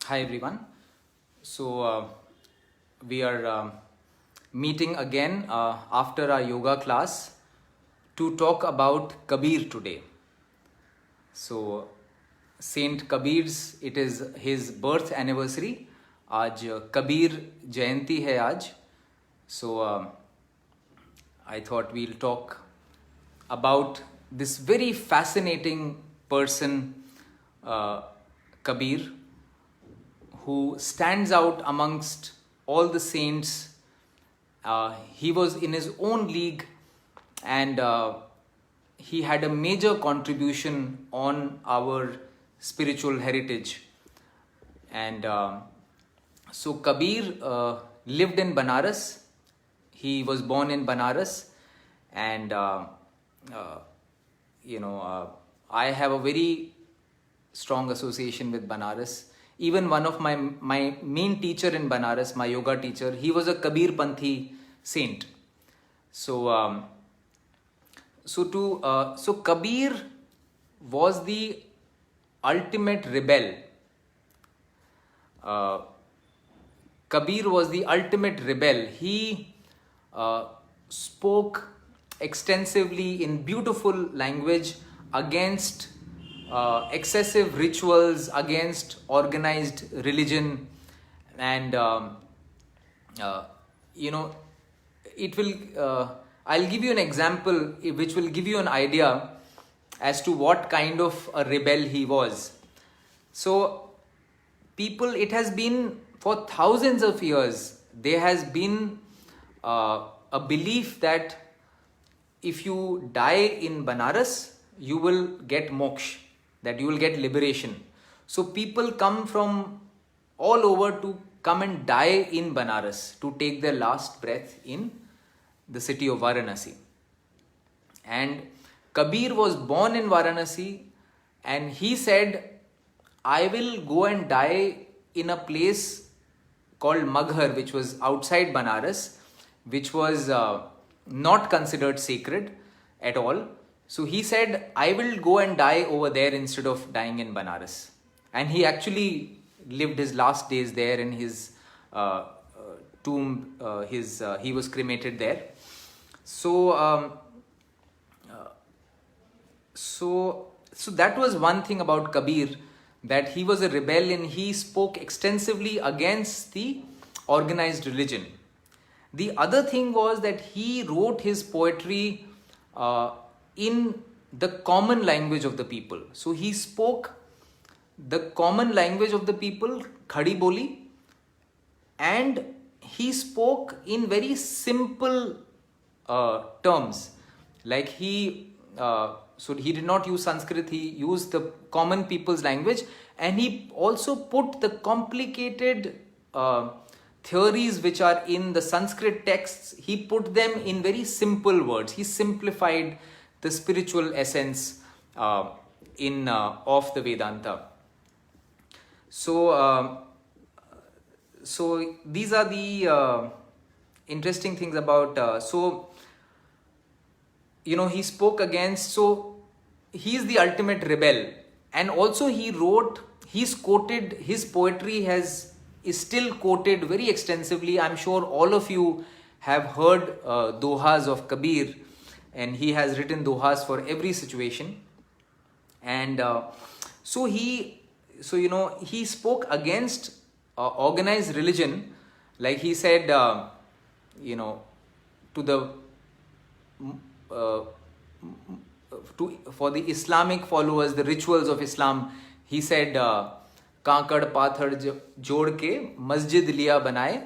Hi everyone. We are meeting again after our yoga class to talk about Kabir today. So Saint Kabir's, it is his birth anniversary. आज कबीर जयंती है आज. So I thought we'll talk about this very fascinating person, Kabir, who stands out amongst all the saints. He was in his own league, and he had a major contribution on our spiritual heritage. And so Kabir lived in Banaras. He was born in Banaras, and I have a very strong association with Banaras. Even one of my main teacher in Banaras, my yoga teacher, he was a Kabir Panthi saint. So Kabir was the ultimate rebel. Kabir was the ultimate rebel. He spoke extensively in beautiful language against excessive rituals, against organized religion, and it will. I'll give you an example which will give you an idea as to what kind of a rebel he was. So, it has been for thousands of years, there has been a belief that if you die in Banaras, you will get moksha, that you will get liberation. So people come from all over to come and die in Banaras to take their last breath in the city of Varanasi. And Kabir was born in Varanasi, and he said, I will go and die in a place called Maghar, which was outside Banaras, which was not considered sacred at all. So he said, I will go and die over there instead of dying in Banaras. And he actually lived his last days there in his tomb. He was cremated there. So that was one thing about Kabir, that he was a rebel and he spoke extensively against the organized religion. The other thing was that he wrote his poetry in the common language of the people. So he spoke the common language of the people, Khadi Boli, and he spoke in very simple terms. Like so he did not use Sanskrit, he used the common people's language, and he also put the complicated theories which are in the Sanskrit texts, he put them in very simple words. He simplified the spiritual essence of the Vedanta. So these are the interesting things about. He spoke against. So he is the ultimate rebel, and also he's quoted. His poetry is still quoted very extensively. I'm sure all of you have heard dohas of Kabir, and he has written dohas for every situation. And he spoke against organized religion. Like he said, for the Islamic followers, the rituals of Islam, he said, कांकड़ पाथर जोड़ के मस्जिद लिया बनाए,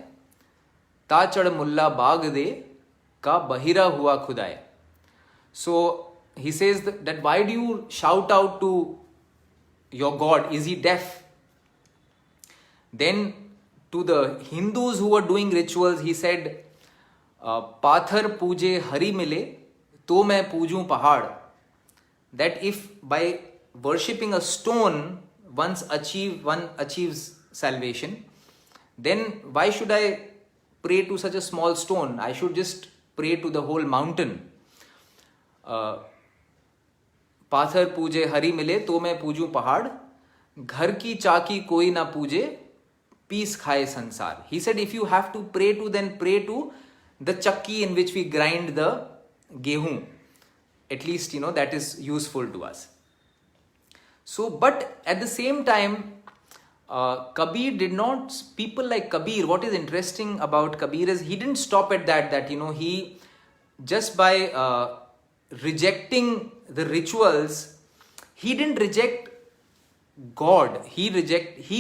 ताचड़ मुल्ला बाग दे का बहिरा हुआ खुदाए. So he says that why do you shout out to your God? Is he deaf? Then to the Hindus who were doing rituals, he said, पाथर पूजे हरि मिले तो मैं पूजूं पहाड़. That if by worshipping a stone one achieves salvation, then why should I pray to such a small stone? I should just pray to the whole mountain. पाथर पूजे हरि मिले तो मैं पूजूं पहाड़, घर की चाकी कोई ना पूजे peace khaye sansar. He said, if you have to pray to, then pray to the chakki in which we grind the gehu. At least, that is useful to us. So, but at the same time, Kabir did not, people like Kabir, what is interesting about Kabir is he didn't stop at that, he just by rejecting the rituals, he didn't reject God. He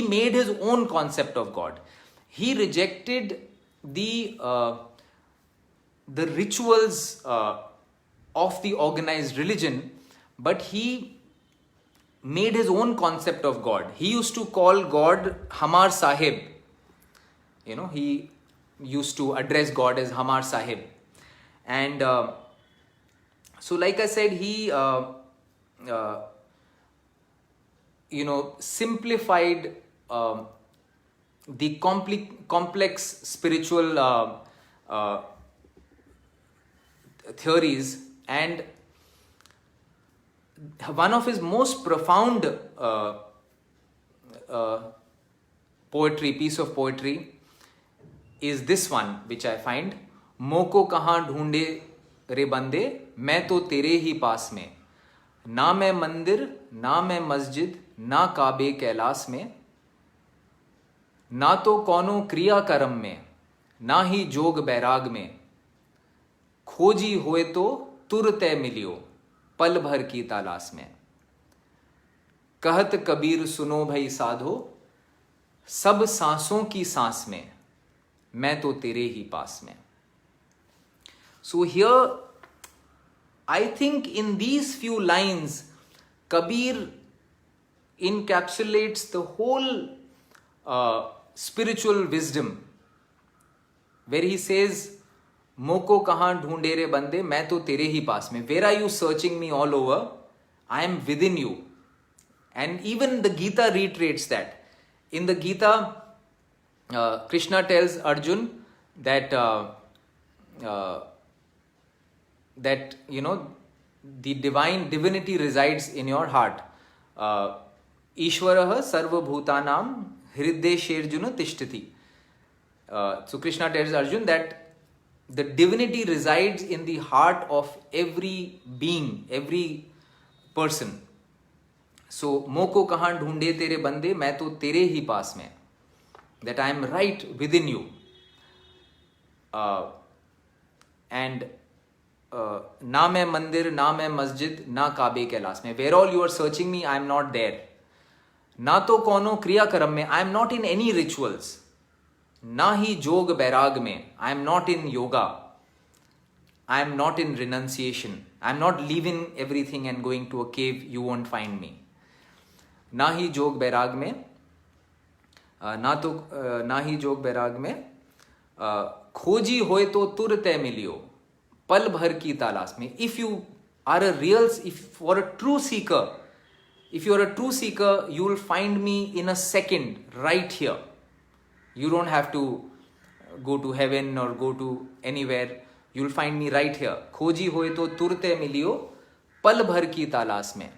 made his own concept of God. He rejected the rituals of the organized religion, but he made his own concept of God. He used to call God Hamar Sahib. He used to address God as Hamar Sahib. And so like I said, he simplified the complex spiritual theories, and one of his most profound piece of poetry is this one, which I find. मोको कहाँ ढूंढे रे बंदे, मैं तो तेरे ही पास में, ना मैं मंदिर ना मैं मस्जिद ना काबे कैलाश में, ना तो कौनो क्रिया कर्म में ना ही जोग बैराग में, खोजी होए तो तुरते मिलियो पल भर की तलाश में, कहत कबीर सुनो भई साधो, सब सांसों की सांस में, मैं तो तेरे ही पास में. So here, I think in these few lines, Kabir encapsulates the whole spiritual wisdom, where he says, Moko kahan dhoonde re bande, main to tere hi paas mein. Where are you searching me all over? I am within you. And even the Gita reiterates that. In the Gita, Krishna tells Arjun that the divinity resides in your heart. Ishwaraha sarva bhutanam hridesherjuna tishtati. So Krishna tells Arjun that the divinity resides in the heart of every being, every person. So moko kahan dhoonde tere bande, main to tere hi paas mein. That I am right within you. And ना मैं मंदिर ना मैं मस्जिद ना काबे कैलाश में, where all you are searching me, I am not there. ना तो कोनो क्रिया कर्म में, I am not in any rituals. ना ही जोग बैराग में, I am not in yoga. I am not in renunciation. I am not leaving everything and going to a cave, you won't find me. ना ही जोग बैराग में, ना ही जोग बैराग में, खोजी होए तो तुरते मिलियो पल भर की तलाश में. If you are if you are a true seeker, you will find me in a second right here. You don't have to go to heaven or go to anywhere. You will find me right here. खोजी होए तो तुरते मिलियो पल भर की तलाश में,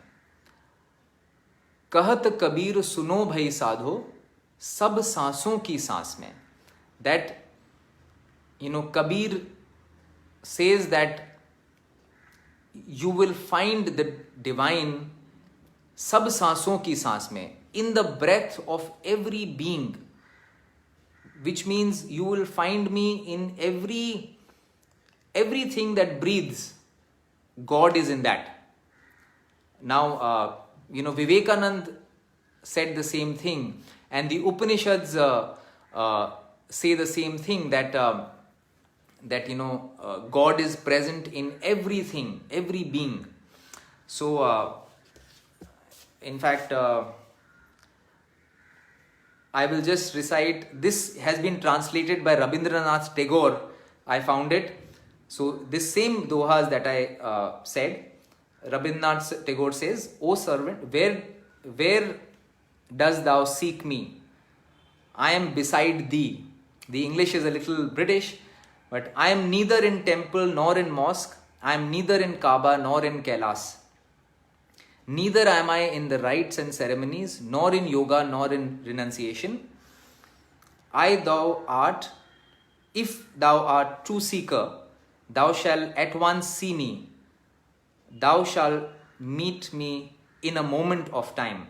कहत कबीर सुनो भई साधो, सब सांसों की सांस में. That Kabir says that you will find the divine sab सांसों की सांस में, in the breath of every being, which means you will find me in everything that breathes. God is in that. Now, Vivekanand said the same thing, and the Upanishads say the same thing, that God is present in everything, every being. So, in fact, I will just recite. This has been translated by Rabindranath Tagore. I found it. So, this same dohas that I said, Rabindranath Tagore says, O servant, where dost thou seek me? I am beside thee. The English is a little British, but I am neither in temple nor in mosque. I am neither in Kaaba nor in Kailas. Neither am I in the rites and ceremonies, nor in yoga, nor in renunciation. if thou art true seeker, thou shalt at once see me. Thou shalt meet me in a moment of time.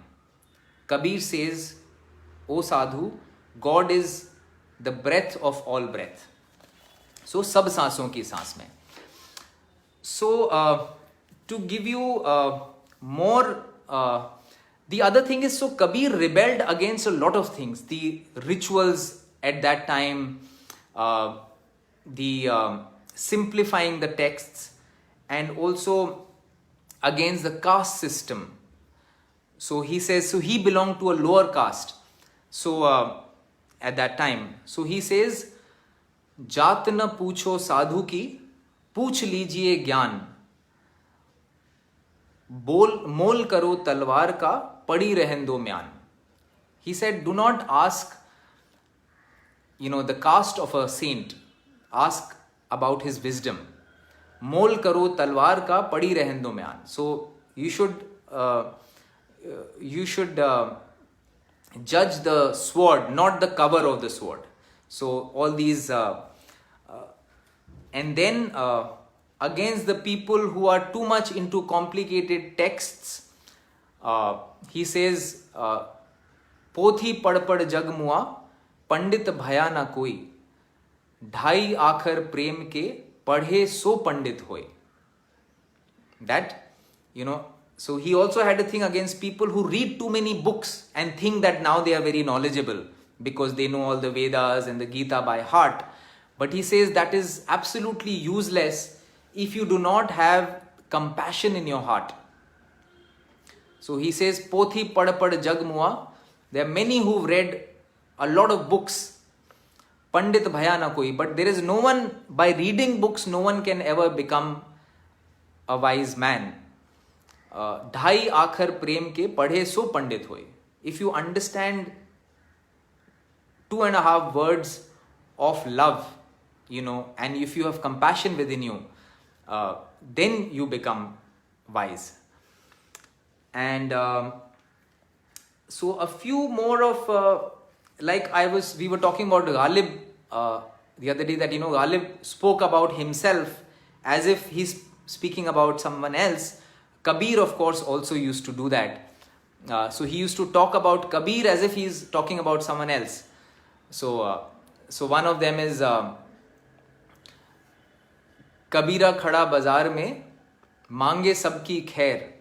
Kabir says, O sadhu, God is the breath of all breath. So, सब सांसों की सांस में. So, to give you more, the other thing is, so Kabir rebelled against a lot of things. The rituals at that time, the simplifying the texts, and also against the caste system. So he says, so he belonged to a lower caste. So at that time, so he says, जात न पूछो साधु की, पूछ लीजिए ज्ञान. मोल करो तलवार का, पड़ी रहन दो म्यान. He said, do not ask, the caste of a saint. Ask about his wisdom. मोल करो तलवार का, पड़ी रहन दो म्यान. So you should judge the sword, not the cover of the sword. So all these, and then against the people who are too much into complicated texts, he says, पोथी पढ़ पढ़ जग मुआ, पंडित भया ना कोई. ढाई आखर प्रेम के, पढ़े सो पंडित होए. That, so he also had a thing against people who read too many books and think that now they are very knowledgeable because they know all the Vedas and the Gita by heart. But he says that is absolutely useless if you do not have compassion in your heart. So he says, Pothi pad pad jag mua. There are many who've read a lot of books. Pandit bhaya na koi. But there is no one, by reading books, no one can ever become a wise man. ढाई आखर प्रेम के, पढ़े सो पंडित होए. If you understand 2.5 words of love, and if you have compassion within you, then you become wise. And so a few more of, we were talking about Ghalib the other day, that, Ghalib spoke about himself as if he's speaking about someone else. Kabir, of course, also used to do that. So he used to talk about Kabir as if he's talking about someone else. So one of them is, Kabira khada bazar mein, मांगे सबकी खैर,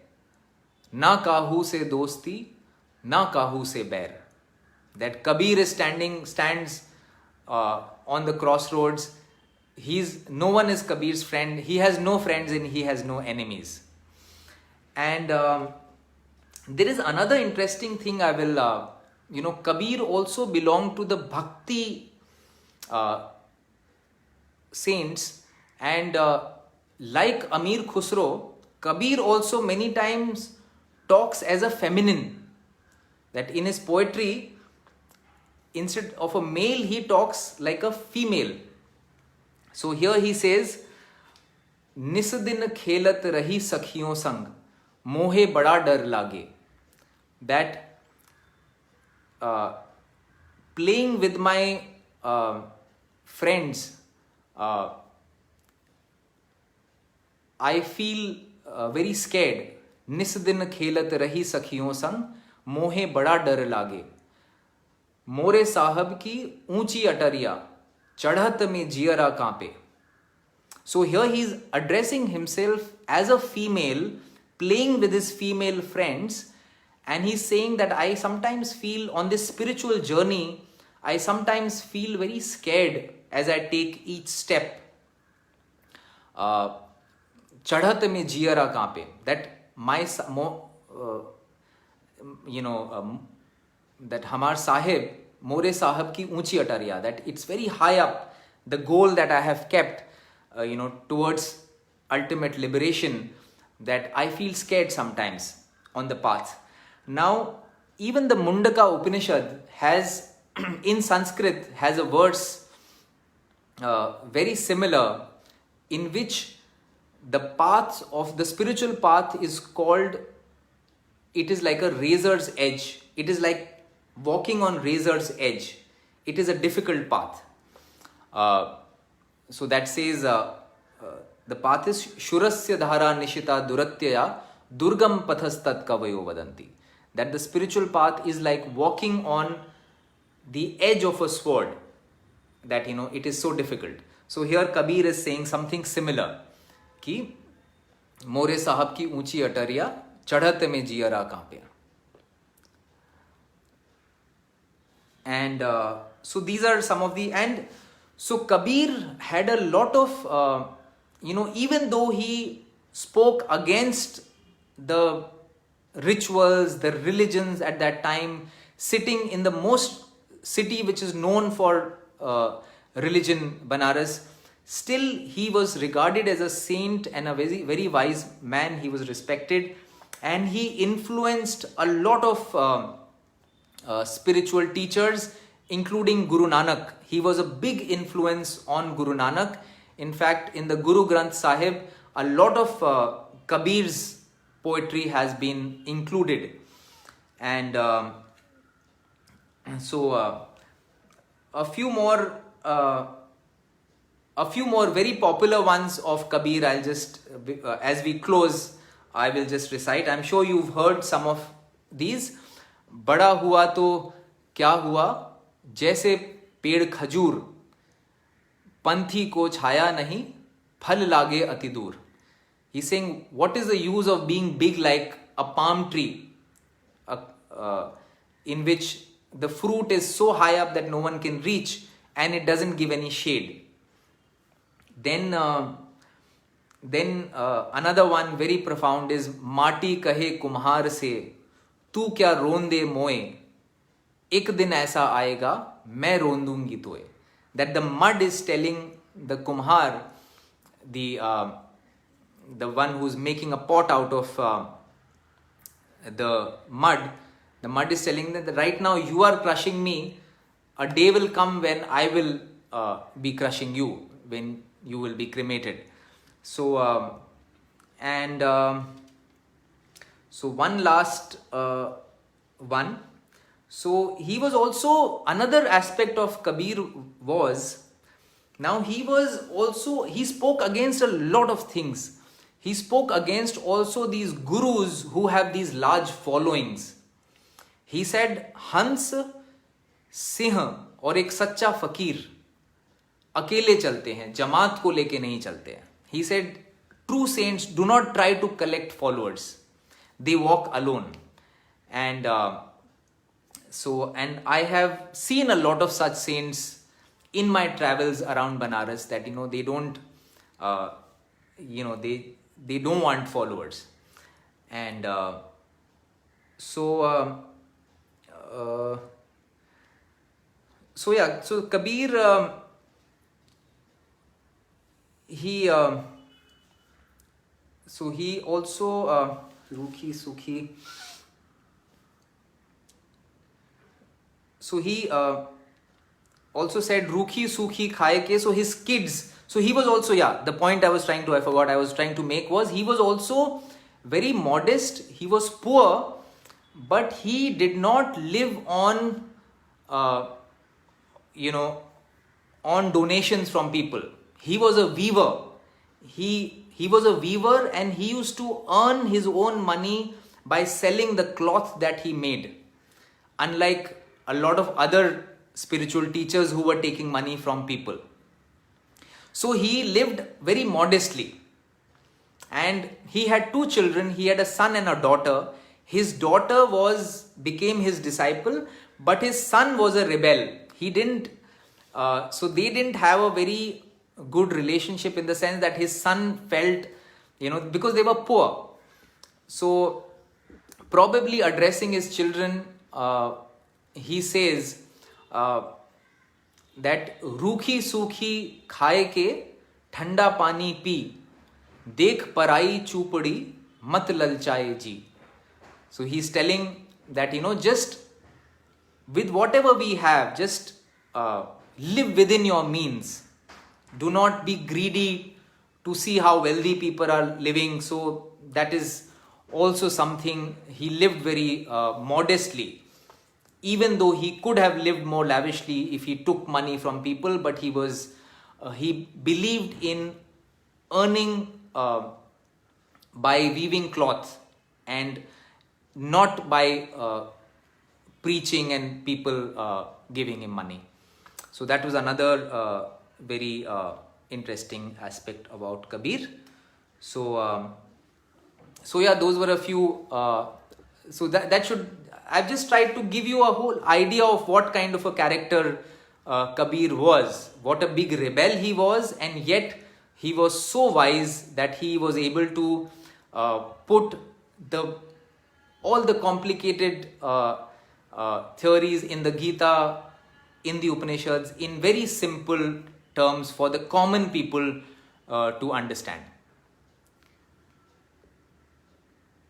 ना काहू से दोस्ती, ना काहू से बैर. That Kabir stands on the crossroads. No one is Kabir's friend. He has no friends and he has no enemies. And there is another interesting thing I will, Kabir also belonged to the Bhakti saints, and like Amir Khusro, Kabir also many times talks as a feminine. That in his poetry, instead of a male, he talks like a female. So here he says, निस दिन खेलत रही सखियों संग, मोहे बड़ा डर लागे. That playing with my friends, I feel very scared. निस दिन खेलत रही सखियों संग, मोहे बड़ा डर लागे. मोरे साहब की ऊंची अटरिया, चढ़त में जियरा कांपे. So here he is addressing himself as a female, playing with his female friends, and he's saying that I sometimes feel on this spiritual journey, I sometimes feel very scared as I take each step. चढ़त में जियरा कांपे. That that Hamar Sahib, More Sahib ki unchi atariya, that it's very high up, the goal that I have kept, towards ultimate liberation, that I feel scared sometimes on the path. Now, even the Mundaka Upanishad has, in Sanskrit, has a verse very similar, in which the path of the spiritual path is called, it is like a razor's edge. It is like walking on razor's edge. it is a difficult path. So that says the path is Shurasya Dhara Nishita Duratyaya Durgam Pathastat Kavayo Vadanti. That the spiritual path is like walking on the edge of a sword, that it is so difficult. So here Kabir is saying something similar कि मोरे साहब की ऊंची अटरिया चढ़त में जियरा कांपे. And so these are some of the, and so Kabir had a lot of even though he spoke against the rituals, the religions at that time, sitting in the most city which is known for religion, Banaras, still he was regarded as a saint and a very, very wise man. He was respected, and he influenced a lot of spiritual teachers, including Guru Nanak. He was a big influence on Guru Nanak. In fact, in the Guru Granth Sahib, a lot of Kabir's poetry has been included. And so a few more very popular ones of Kabir, I'll just, as we close, I will just recite. I'm sure you've heard some of these. बड़ा हुआ तो क्या हुआ, जैसे पेड़ खजूर, पंथी को छाया नहीं, फल लागे अति दूर. He's saying, what is the use of being big like a palm tree, in which the fruit is so high up that no one can reach, and it doesn't give any shade. Then another one very profound is माटी कहे कुम्हार से, तू क्या रोंदे मोए, एक दिन ऐसा आएगा मैं रोंदूंगी तोए. That the mud is telling the kumhar, the one who's making a pot out of the mud is telling that right now you are crushing me, a day will come when I will be crushing you, when you will be cremated. So so one last one. So he was also, another aspect of Kabir was, now he spoke against a lot of things. He spoke against also these gurus who have these large followings. He said, हंस, सिंह और एक सच्चा फकीर अकेले चलते हैं, जमात को लेके नहीं चलते हैं. He said, true saints do not try to collect followers. They walk alone. And and I have seen a lot of such saints in my travels around Banaras, that they don't they don't want followers. And so Kabir, he also Rukhi Sukhi. So he also said Rukhi Sukhi Khaye Ke. So his kids. So he was also, the point I was trying to make was, he was also very modest. He was poor, but he did not live on on donations from people. He was a weaver. He was a weaver, and he used to earn his own money by selling the cloth that he made. Unlike a lot of other spiritual teachers who were taking money from people. So he lived very modestly. And he had 2 children. He had a son and a daughter. His daughter became his disciple, but his son was a rebel. He didn't, so they didn't have a very good relationship, in the sense that his son felt, because they were poor. So probably addressing his children, he says that रूखी सूखी खाए के ठंडा पानी P, देख पराई चूपड़ी मत ललचाए जी. So he's telling that, just with whatever we have, just live within your means. Do not be greedy to see how wealthy people are living. So that is also something. He lived very modestly. even though he could have lived more lavishly if he took money from people, but he believed in earning by weaving cloth and not by preaching and people giving him money. So that was another very interesting aspect about Kabir. So yeah, those were a few. So that should. I've just tried to give you a whole idea of what kind of a character Kabir was, what a big rebel he was, and yet he was so wise that he was able to put all the complicated theories in the Gita, in the Upanishads, in very simple terms for the common people to understand.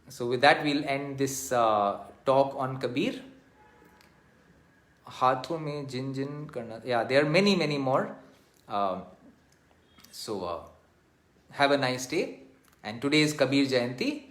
So with that, we'll end this talk on Kabir. Haathon mein jin jin karna. Yeah, there are many more. So have a nice day. And today is Kabir Jayanti.